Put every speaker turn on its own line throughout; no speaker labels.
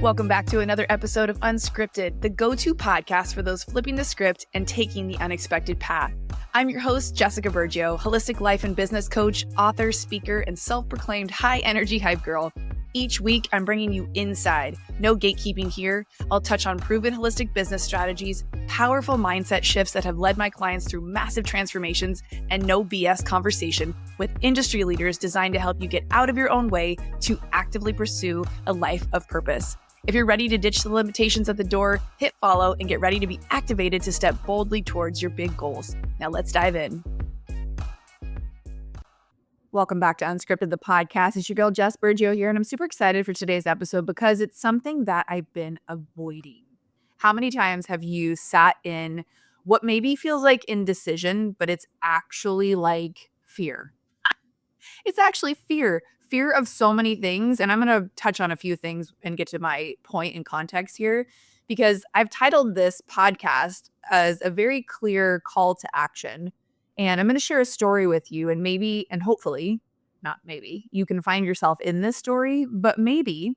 Welcome back to another episode of Unscripted, the go-to podcast for those flipping the script and taking the unexpected path. I'm your host, Jessica Bergio, holistic life and business coach, author, speaker, and self-proclaimed high-energy hype girl. Each week, I'm bringing you inside. No gatekeeping here. I'll touch on proven holistic business strategies, powerful mindset shifts that have led my clients through massive transformations, and no BS conversation with industry leaders designed to help you get out of your own way to actively pursue a life of purpose. If you're ready to ditch the limitations at the door, hit follow and get ready to be activated to step boldly towards your big goals. Now let's dive in. Welcome back to Unscripted, the podcast. It's your girl, Jess Bergio here, and I'm super excited for today's episode because it's something that I've been avoiding. How many times have you sat in what maybe feels like indecision, but it's actually like fear? It's actually fear of so many things. And I'm going to touch on a few things and get to my point in context here, because I've titled this podcast as a very clear call to action. And I'm going to share a story with you, and maybe, and hopefully, not maybe, you can find yourself in this story, but maybe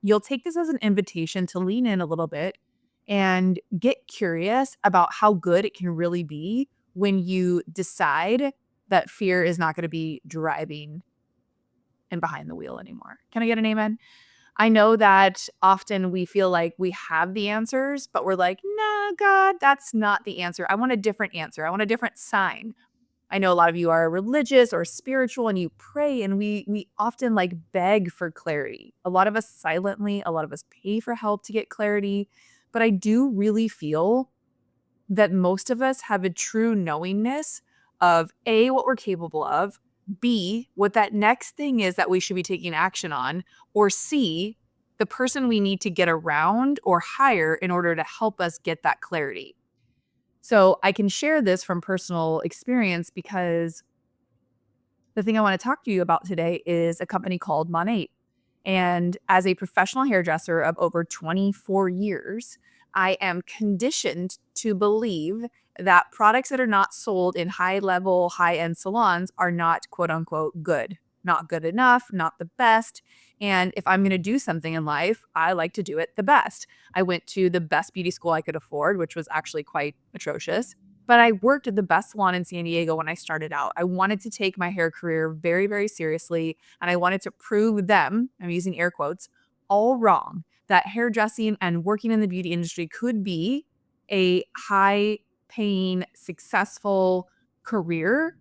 you'll take this as an invitation to lean in a little bit and get curious about how good it can really be when you decide that fear is not going to be driving and behind the wheel anymore. Can I get an amen? I know that often we feel like we have the answers, but we're like, nah, God, that's not the answer. I want a different answer. I want a different sign. I know a lot of you are religious or spiritual and you pray, and we often like beg for clarity. A lot of us silently, a lot of us pay for help to get clarity. But I do really feel that most of us have a true knowingness of A, what we're capable of, B, what that next thing is that we should be taking action on, or C, the person we need to get around or hire in order to help us get that clarity. So I can share this from personal experience because the thing I want to talk to you about today is a company called Monat. And as a professional hairdresser of over 24 years, I am conditioned to believe that products that are not sold in high-level, high-end salons are not quote-unquote good, not good enough, not the best. And if I'm going to do something in life, I like to do it the best. I went to the best beauty school I could afford, which was actually quite atrocious. But I worked at the best salon in San Diego when I started out. I wanted to take my hair career very, very seriously. And I wanted to prove them, I'm using air quotes, all wrong, that hairdressing and working in the beauty industry could be a high-paying, successful career,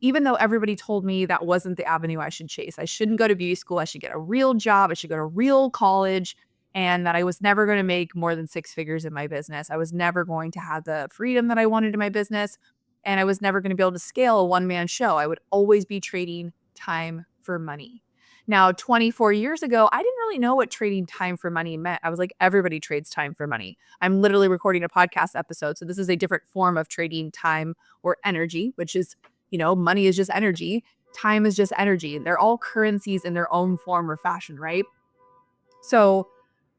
even though everybody told me that wasn't the avenue I should chase. I shouldn't go to beauty school. I should get a real job. I should go to real college, and that I was never going to make more than six figures in my business. I was never going to have the freedom that I wanted in my business, and I was never going to be able to scale a one-man show. I would always be trading time for money. Now, 24 years ago, I didn't really know what trading time for money meant. I was like, everybody trades time for money. I'm literally recording a podcast episode, so this is a different form of trading time or energy, which is, money is just energy. Time is just energy. They're all currencies in their own form or fashion, right? So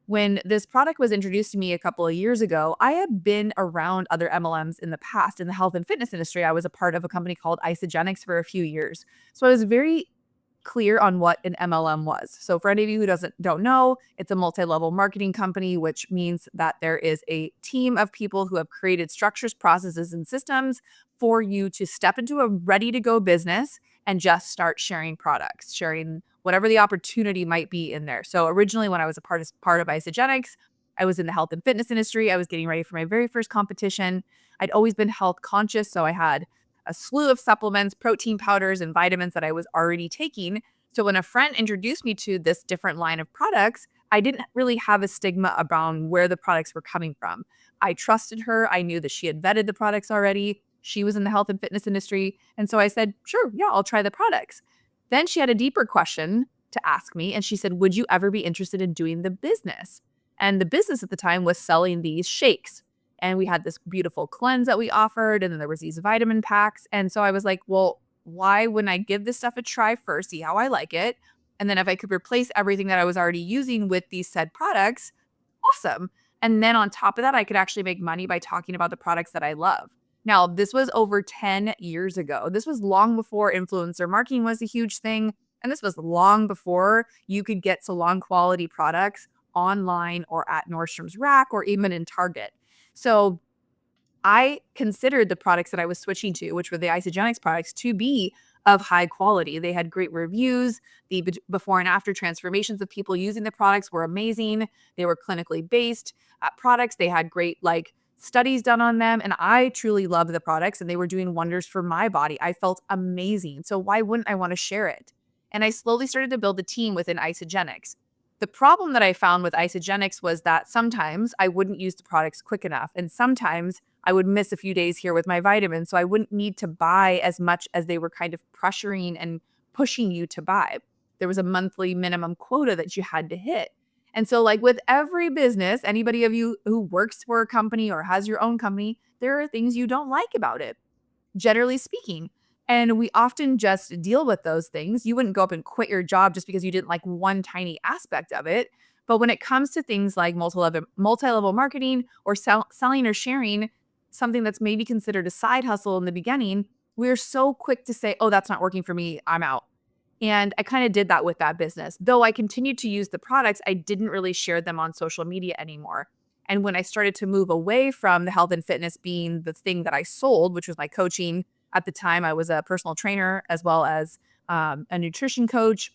when this product was introduced to me a couple of years ago, I had been around other MLMs in the past in the health and fitness industry. I was a part of a company called Isagenix for a few years. So I was very clear on what an MLM was. So for any of you who don't know, it's a multi-level marketing company, which means that there is a team of people who have created structures, processes, and systems for you to step into a ready-to-go business and just start sharing products, sharing whatever the opportunity might be in there. So originally, when I was a part of Isagenix, I was in the health and fitness industry. I was getting ready for my very first competition. I'd always been health conscious, so I had a slew of supplements, protein powders, and vitamins that I was already taking. So when a friend introduced me to this different line of products, I didn't really have a stigma around where the products were coming from. I trusted her. I knew that she had vetted the products already. She was in the health and fitness industry. And so I said, sure, yeah, I'll try the products. Then she had a deeper question to ask me. And she said, would you ever be interested in doing the business? And the business at the time was selling these shakes. And we had this beautiful cleanse that we offered. And then there was these vitamin packs. And so I was like, well, why wouldn't I give this stuff a try first, see how I like it? And then if I could replace everything that I was already using with these said products, awesome. And then on top of that, I could actually make money by talking about the products that I love. Now, this was over 10 years ago. This was long before influencer marketing was a huge thing. And this was long before you could get salon quality products online or at Nordstrom's Rack or even in Target. So I considered the products that I was switching to, which were the Isogenics products, to be of high quality. They had great reviews. The before and after transformations of people using the products were amazing. They were clinically based products. They had great studies done on them. And I truly loved the products and they were doing wonders for my body. I felt amazing. So why wouldn't I want to share it? And I slowly started to build a team within Isogenics. The problem that I found with Isogenics was that sometimes I wouldn't use the products quick enough. And sometimes I would miss a few days here with my vitamins. So I wouldn't need to buy as much as they were kind of pressuring and pushing you to buy. There was a monthly minimum quota that you had to hit. And so, like with every business, anybody of you who works for a company or has your own company, there are things you don't like about it, generally speaking. And we often just deal with those things. You wouldn't go up and quit your job just because you didn't like one tiny aspect of it. But when it comes to things like multi-level marketing or selling or sharing something that's maybe considered a side hustle in the beginning, we're so quick to say, oh, that's not working for me, I'm out. And I kind of did that with that business. Though I continued to use the products, I didn't really share them on social media anymore. And when I started to move away from the health and fitness being the thing that I sold, which was my coaching, at the time I was a personal trainer as well as a nutrition coach.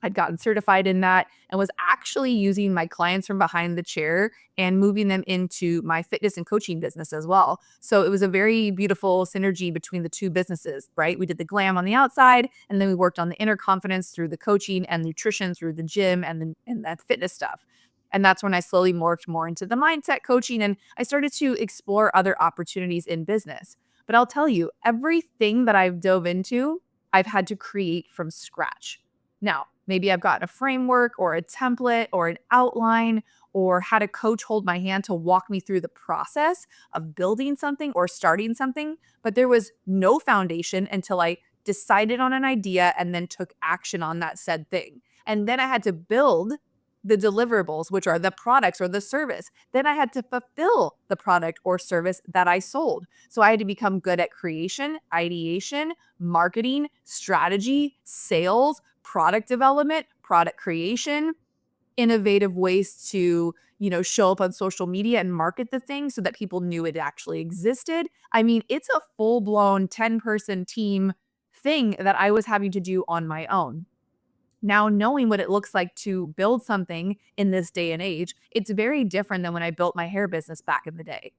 I'd gotten certified in that and was actually using my clients from behind the chair and moving them into my fitness and coaching business as well. So it was a very beautiful synergy between the two businesses, right? We did the glam on the outside, and then we worked on the inner confidence through the coaching and nutrition through the gym and that fitness stuff. And that's when I slowly morphed more into the mindset coaching and I started to explore other opportunities in business. But I'll tell you, everything that I've dove into, I've had to create from scratch. Now, maybe I've gotten a framework or a template or an outline or had a coach hold my hand to walk me through the process of building something or starting something, but there was no foundation until I decided on an idea and then took action on that said thing. And then I had to build the deliverables, which are the products or the service. Then I had to fulfill the product or service that I sold. So I had to become good at creation, ideation, marketing, strategy, sales, product development, product creation, innovative ways to, show up on social media and market the thing so that people knew it actually existed. I mean, it's a full-blown 10-person team thing that I was having to do on my own. Now, knowing what it looks like to build something in this day and age, it's very different than when I built my hair business back in the day.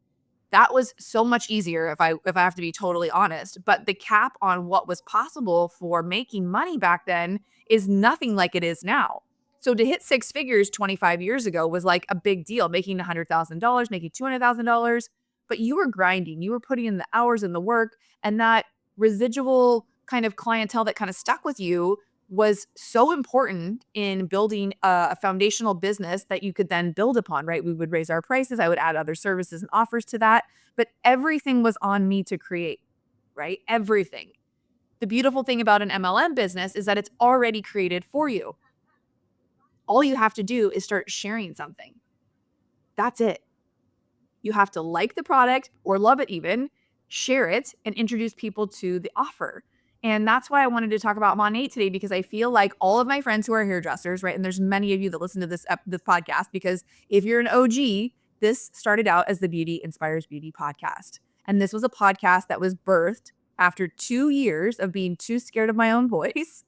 That was so much easier if I have to be totally honest, but the cap on what was possible for making money back then is nothing like it is now. So to hit six figures 25 years ago was like a big deal, making $100,000, making $200,000, but you were grinding, you were putting in the hours and the work, and that residual kind of clientele that kind of stuck with you was so important in building a foundational business that you could then build upon, right? We would raise our prices. I would add other services and offers to that, but everything was on me to create, right? Everything. The beautiful thing about an MLM business is that it's already created for you. All you have to do is start sharing something. That's it. You have to like the product or love it even, share it, and introduce people to the offer. And that's why I wanted to talk about Monat today, because I feel like all of my friends who are hairdressers, right? And there's many of you that listen to this podcast, because if you're an OG, this started out as the Beauty Inspires Beauty podcast. And this was a podcast that was birthed after 2 years of being too scared of my own voice,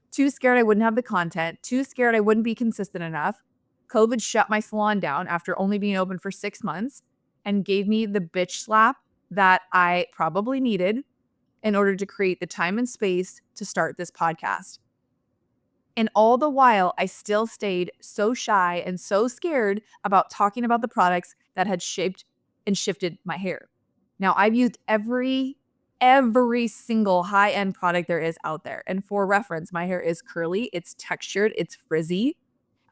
too scared I wouldn't have the content, too scared I wouldn't be consistent enough. COVID shut my salon down after only being open for 6 months and gave me the bitch slap that I probably needed in order to create the time and space to start this podcast. And all the while, I still stayed so shy and so scared about talking about the products that had shaped and shifted my hair. Now, I've used every single high-end product there is out there. And for reference, my hair is curly, it's textured, it's frizzy.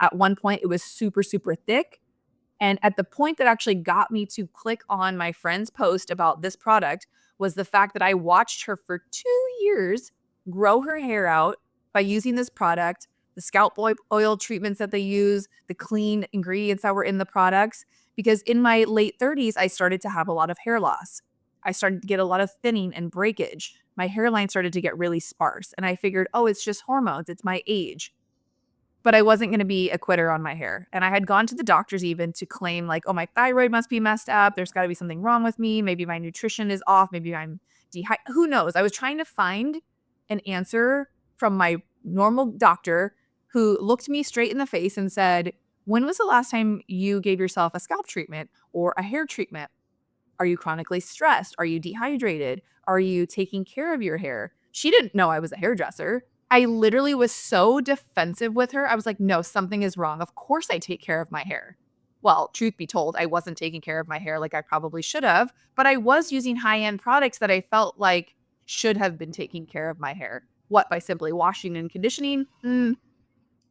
At one point, it was super, super thick. And at the point that actually got me to click on my friend's post about this product was the fact that I watched her for 2 years grow her hair out by using this product, the scalp oil treatments that they use, the clean ingredients that were in the products. Because in my late 30s, I started to have a lot of hair loss. I started to get a lot of thinning and breakage. My hairline started to get really sparse. And I figured, oh, it's just hormones. It's my age. but I wasn't going to be a quitter on my hair. And I had gone to the doctors even to claim like, oh, my thyroid must be messed up. There's got to be something wrong with me. Maybe my nutrition is off. Maybe I'm dehydrated. Who knows? I was trying to find an answer from my normal doctor who looked me straight in the face and said, when was the last time you gave yourself a scalp treatment or a hair treatment? Are you chronically stressed? Are you dehydrated? Are you taking care of your hair? She didn't know I was a hairdresser. I literally was so defensive with her. I was like, no, something is wrong. Of course I take care of my hair. Well, truth be told, I wasn't taking care of my hair like I probably should have, but I was using high-end products that I felt like should have been taking care of my hair. What, by simply washing and conditioning?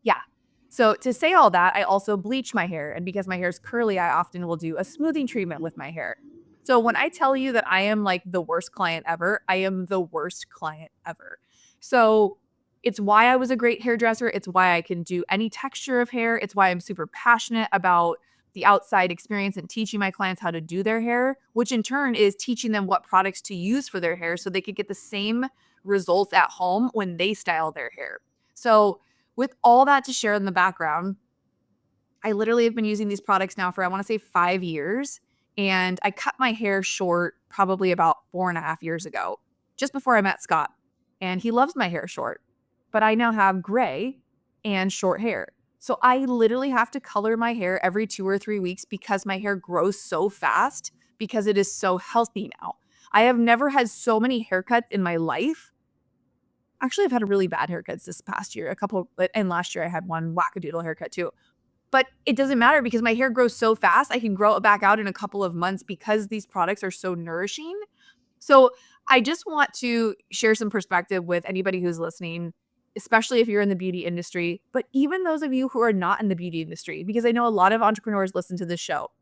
Yeah. So to say all that, I also bleach my hair. And because my hair is curly, I often will do a smoothing treatment with my hair. So when I tell you that I am like the worst client ever, I am the worst client ever. So it's why I was a great hairdresser. It's why I can do any texture of hair. It's why I'm super passionate about the outside experience and teaching my clients how to do their hair, which in turn is teaching them what products to use for their hair so they could get the same results at home when they style their hair. So with all that to share in the background, I literally have been using these products now for, I want to say 5 years. And I cut my hair short probably about 4.5 years ago, just before I met Scott. And he loves my hair short, but I now have gray and short hair. So I literally have to color my hair every 2 or 3 weeks because my hair grows so fast because it is so healthy now. I have never had so many haircuts in my life. Actually, I've had really bad haircuts this past year, and last year I had one wackadoodle haircut too. But it doesn't matter because my hair grows so fast. I can grow it back out in a couple of months because these products are so nourishing. So I just want to share some perspective with anybody who's listening, especially if you're in the beauty industry, but even those of you who are not in the beauty industry, because I know a lot of entrepreneurs listen to this show.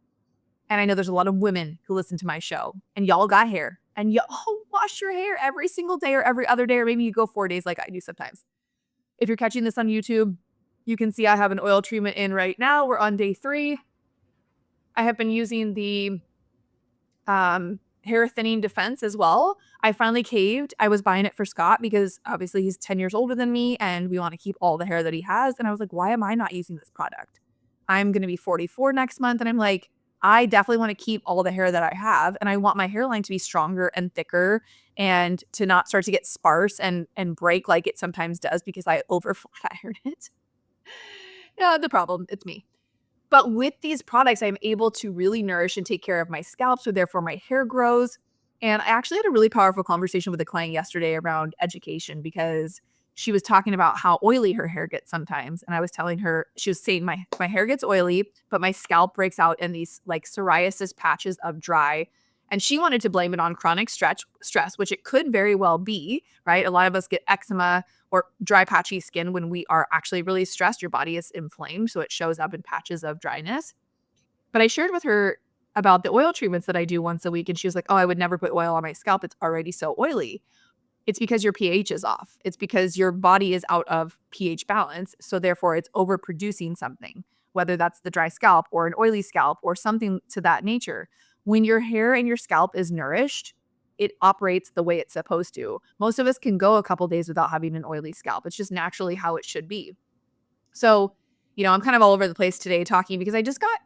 And I know there's a lot of women who listen to my show, and y'all got hair, and y'all wash your hair every single day or every other day, or maybe you go 4 days like I do sometimes. If you're catching this on YouTube, you can see I have an oil treatment in right now. We're on day 3. I have been using the hair thinning defense as well. I finally caved. I was buying it for Scott because obviously he's 10 years older than me and we want to keep all the hair that he has. And I was like, why am I not using this product? I'm going to be 44 next month. And I'm like, I definitely want to keep all the hair that I have. And I want my hairline to be stronger and thicker and to not start to get sparse and break like it sometimes does because I over flat iron it. Yeah, the problem, it's me. But with these products, I'm able to really nourish and take care of my scalp, so therefore my hair grows. And I actually had a really powerful conversation with a client yesterday around education because she was talking about how oily her hair gets sometimes. And I was telling her, she was saying my hair gets oily, but my scalp breaks out in these like psoriasis patches of dry. And she wanted to blame it on chronic stress, which it could very well be, right? A lot of us get eczema or dry, patchy skin when we are actually really stressed. Your body is inflamed, so it shows up in patches of dryness. But I shared with her about the oil treatments that I do once a week, and she was like, oh, I would never put oil on my scalp. It's already so oily. It's because your pH is off. It's because your body is out of pH balance, so therefore it's overproducing something, whether that's the dry scalp or an oily scalp or something to that nature. When your hair and your scalp is nourished, it operates the way it's supposed to. Most of us can go a couple days without having an oily scalp. It's just naturally how it should be. So, I'm kind of all over the place today talking because I just got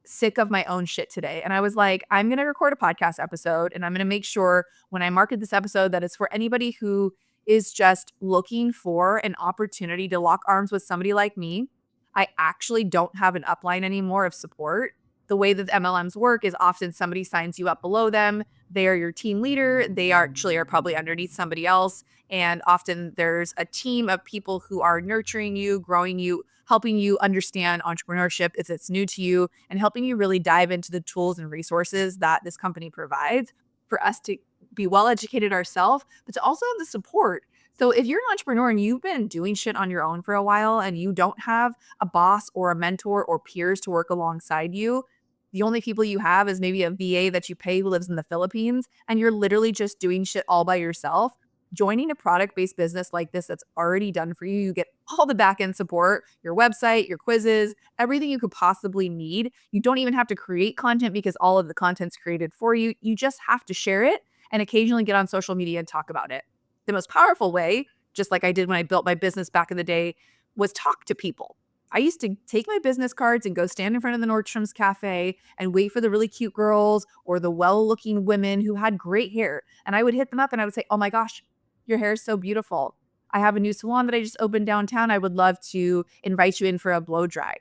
sick of my own shit today. And I was like, I'm going to record a podcast episode and I'm going to make sure when I market this episode that it's for anybody who is just looking for an opportunity to lock arms with somebody like me. I actually don't have an upline anymore of support. The way that the MLMs work is often somebody signs you up below them. They are your team leader. They actually are probably underneath somebody else. And often there's a team of people who are nurturing you, growing you, helping you understand entrepreneurship if it's new to you, and helping you really dive into the tools and resources that this company provides for us to be well educated ourselves, but to also have the support. So if you're an entrepreneur and you've been doing shit on your own for a while and you don't have a boss or a mentor or peers to work alongside you, the only people you have is maybe a VA that you pay who lives in the Philippines, and you're literally just doing shit all by yourself. Joining a product-based business like this that's already done for you, you get all the back-end support, your website, your quizzes, everything you could possibly need. You don't even have to create content because all of the content's created for you. You just have to share it and occasionally get on social media and talk about it. The most powerful way, just like I did when I built my business back in the day, was talk to people. I used to take my business cards and go stand in front of the Nordstrom's cafe and wait for the really cute girls or the well-looking women who had great hair. And I would hit them up and I would say, "Oh my gosh, your hair is so beautiful. I have a new salon that I just opened downtown. I would love to invite you in for a blow dry."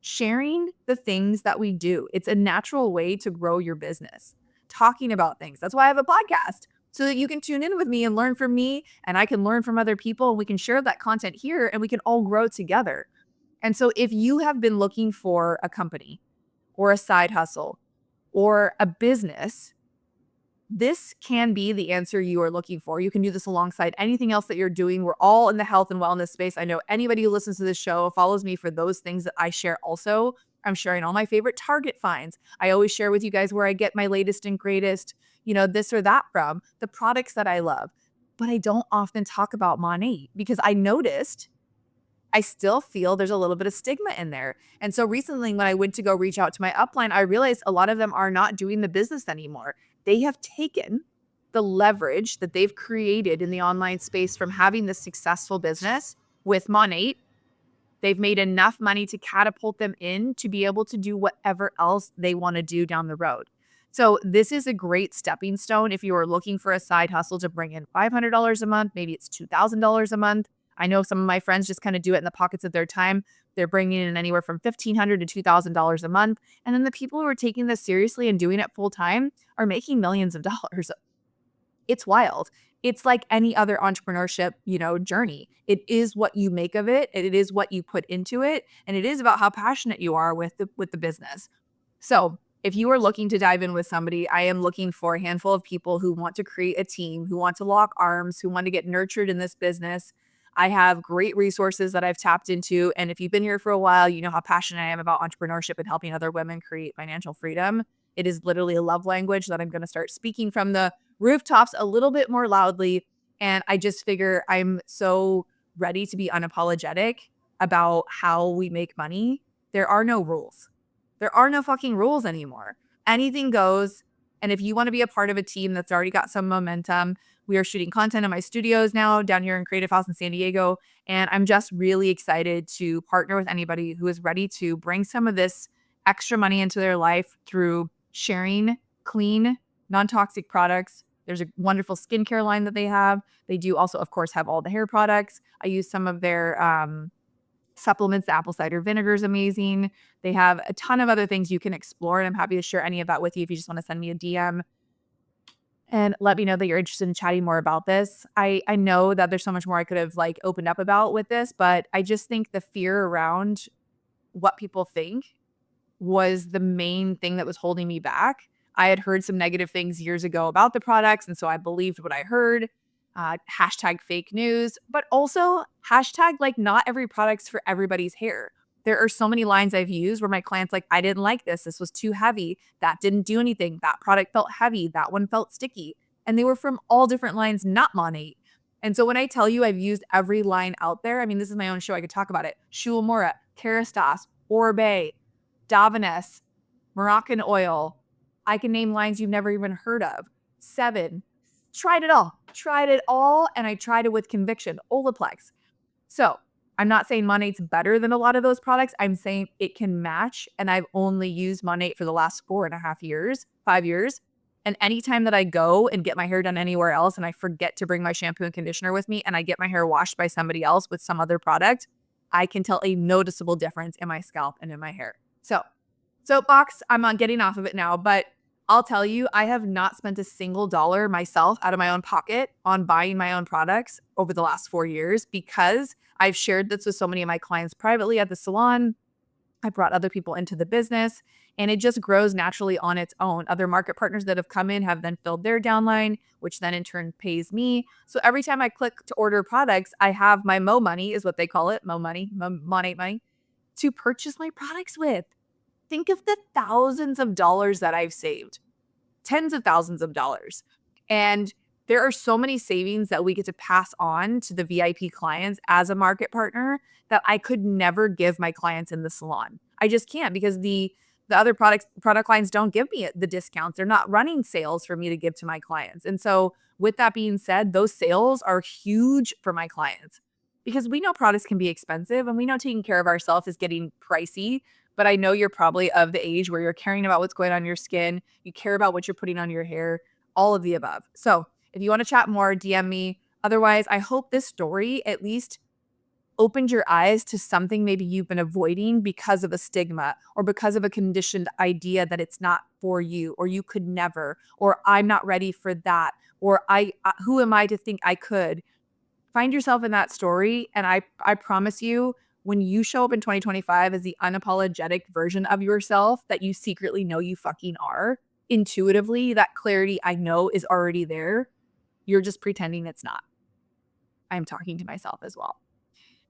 Sharing the things that we do. It's a natural way to grow your business. Talking about things. That's why I have a podcast, so that you can tune in with me and learn from me, and I can learn from other people, and we can share that content here and we can all grow together. And so if you have been looking for a company or a side hustle or a business, this can be the answer you are looking for. You can do this alongside anything else that you're doing. We're all in the health and wellness space. I know anybody who listens to this show follows me for those things that I share also. I'm sharing all my favorite Target finds. I always share with you guys where I get my latest and greatest, this or that from, the products that I love. But I don't often talk about Monat because I noticed I still feel there's a little bit of stigma in there. And so recently, when I went to go reach out to my upline, I realized a lot of them are not doing the business anymore. They have taken the leverage that they've created in the online space from having this successful business with Monat. They've made enough money to catapult them in to be able to do whatever else they want to do down the road. So this is a great stepping stone if you are looking for a side hustle to bring in $500 a month, maybe it's $2,000 a month. I know some of my friends just kind of do it in the pockets of their time. They're bringing in anywhere from $1,500 to $2,000 a month. And then the people who are taking this seriously and doing it full time are making millions of dollars. It's wild. It's like any other entrepreneurship, journey. It is what you make of it, and it is what you put into it, and it is about how passionate you are with the business. So, if you are looking to dive in with somebody, I am looking for a handful of people who want to create a team, who want to lock arms, who want to get nurtured in this business. I have great resources that I've tapped into, and if you've been here for a while, you know how passionate I am about entrepreneurship and helping other women create financial freedom. It is literally a love language that I'm going to start speaking from the rooftops a little bit more loudly. And I just figure I'm so ready to be unapologetic about how we make money. There are no rules. There are no fucking rules anymore. Anything goes. And if you want to be a part of a team that's already got some momentum, we are shooting content in my studios now down here in Creative House in San Diego. And I'm just really excited to partner with anybody who is ready to bring some of this extra money into their life through sharing clean, non-toxic products. There's a wonderful skincare line that they have. They do also, of course, have all the hair products. I use some of their supplements. The apple cider vinegar is amazing. They have a ton of other things you can explore, and I'm happy to share any of that with you if you just want to send me a DM and let me know that you're interested in chatting more about this. I know that there's so much more I could have opened up about with this, but I just think the fear around what people think was the main thing that was holding me back. I had heard some negative things years ago about the products, and so I believed what I heard. Hashtag fake news, but also hashtag not every product's for everybody's hair. There are so many lines I've used where my clients I didn't like this. This was too heavy. That didn't do anything. That product felt heavy. That one felt sticky. And they were from all different lines, not Monat. And so when I tell you I've used every line out there, I mean, this is my own show. I could talk about it. Shulamura, Kerastase, Orbe, Davines, Moroccan oil. I can name lines you've never even heard of. 7. Tried it all. And I tried it with conviction. Olaplex. So I'm not saying Monat's better than a lot of those products. I'm saying it can match. And I've only used Monat for the last 4.5 years, 5 years. And anytime that I go and get my hair done anywhere else and I forget to bring my shampoo and conditioner with me and I get my hair washed by somebody else with some other product, I can tell a noticeable difference in my scalp and in my hair. So, soapbox, I'm on getting off of it now, but I'll tell you, I have not spent a single dollar myself out of my own pocket on buying my own products over the last 4 years because I've shared this with so many of my clients privately at the salon. I brought other people into the business and it just grows naturally on its own. Other market partners that have come in have then filled their downline, which then in turn pays me. So every time I click to order products, I have my Mo money is what they call it. Mo money, Monat money to purchase my products with. Think of the thousands of dollars that I've saved, tens of thousands of dollars. And there are so many savings that we get to pass on to the VIP clients as a market partner that I could never give my clients in the salon. I just can't because the other product lines don't give me the discounts. They're not running sales for me to give to my clients. And so with that being said, those sales are huge for my clients. because we know products can be expensive and we know taking care of ourselves is getting pricey. But I know you're probably of the age where you're caring about what's going on in your skin. You care about what you're putting on your hair, all of the above. So if you want to chat more, DM me. Otherwise, I hope this story at least opened your eyes to something maybe you've been avoiding because of a stigma or because of a conditioned idea that it's not for you, or you could never, or I'm not ready for that, or who am I to think I could? Find yourself in that story, and I promise you, when you show up in 2025 as the unapologetic version of yourself that you secretly know you fucking are, intuitively, that clarity I know is already there. You're just pretending it's not. I'm talking to myself as well.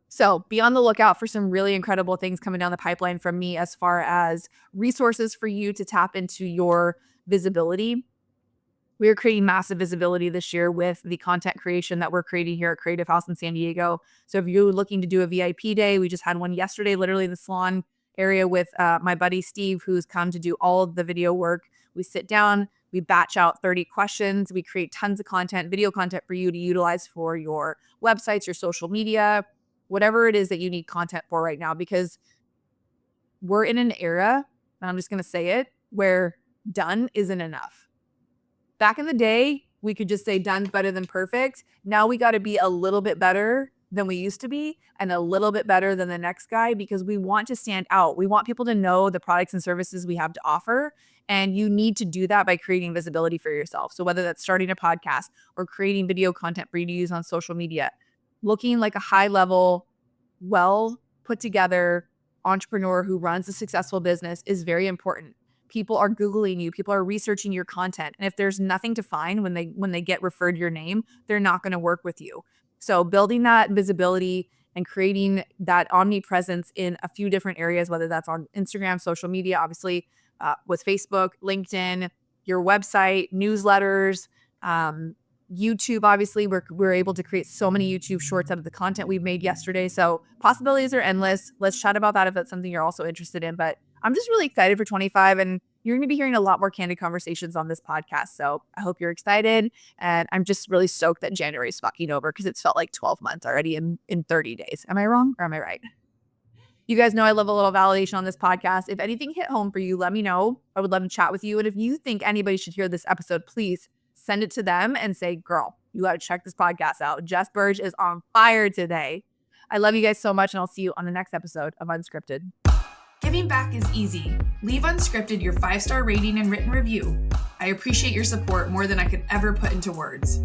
So be on the lookout for some really incredible things coming down the pipeline from me as far as resources for you to tap into your visibility. We are creating massive visibility this year with the content creation that we're creating here at Creative House in San Diego. So if you're looking to do a VIP day, we just had one yesterday, literally in the salon area with my buddy Steve, who's come to do all of the video work. We sit down, we batch out 30 questions, we create tons of content, video content for you to utilize for your websites, your social media, whatever it is that you need content for right now, because we're in an era, and I'm just going to say it, where done isn't enough. Back in the day, we could just say done's better than perfect. Now we got to be a little bit better than we used to be and a little bit better than the next guy, because we want to stand out. We want people to know the products and services we have to offer. And you need to do that by creating visibility for yourself. So whether that's starting a podcast or creating video content for you to use on social media, looking like a high level, well put together entrepreneur who runs a successful business is very important. People are Googling you, people are researching your content. And if there's nothing to find when they get referred your name, they're not going to work with you. So building that visibility and creating that omnipresence in a few different areas, whether that's on Instagram, social media, obviously with Facebook, LinkedIn, your website, newsletters, YouTube, obviously, we're able to create so many YouTube shorts out of the content we've made yesterday. So possibilities are endless. Let's chat about that if that's something you're also interested in. But I'm just really excited for 25, and you're going to be hearing a lot more candid conversations on this podcast. So I hope you're excited. And I'm just really stoked that January is fucking over, because it's felt like 12 months already in 30 days. Am I wrong or am I right? You guys know I love a little validation on this podcast. If anything hit home for you, let me know. I would love to chat with you. And if you think anybody should hear this episode, please send it to them and say, girl, you got to check this podcast out. Jess Burge is on fire today. I love you guys so much, and I'll see you on the next episode of Unscripted.
Giving back is easy. Leave Unscripted your 5-star rating and written review. I appreciate your support more than I could ever put into words.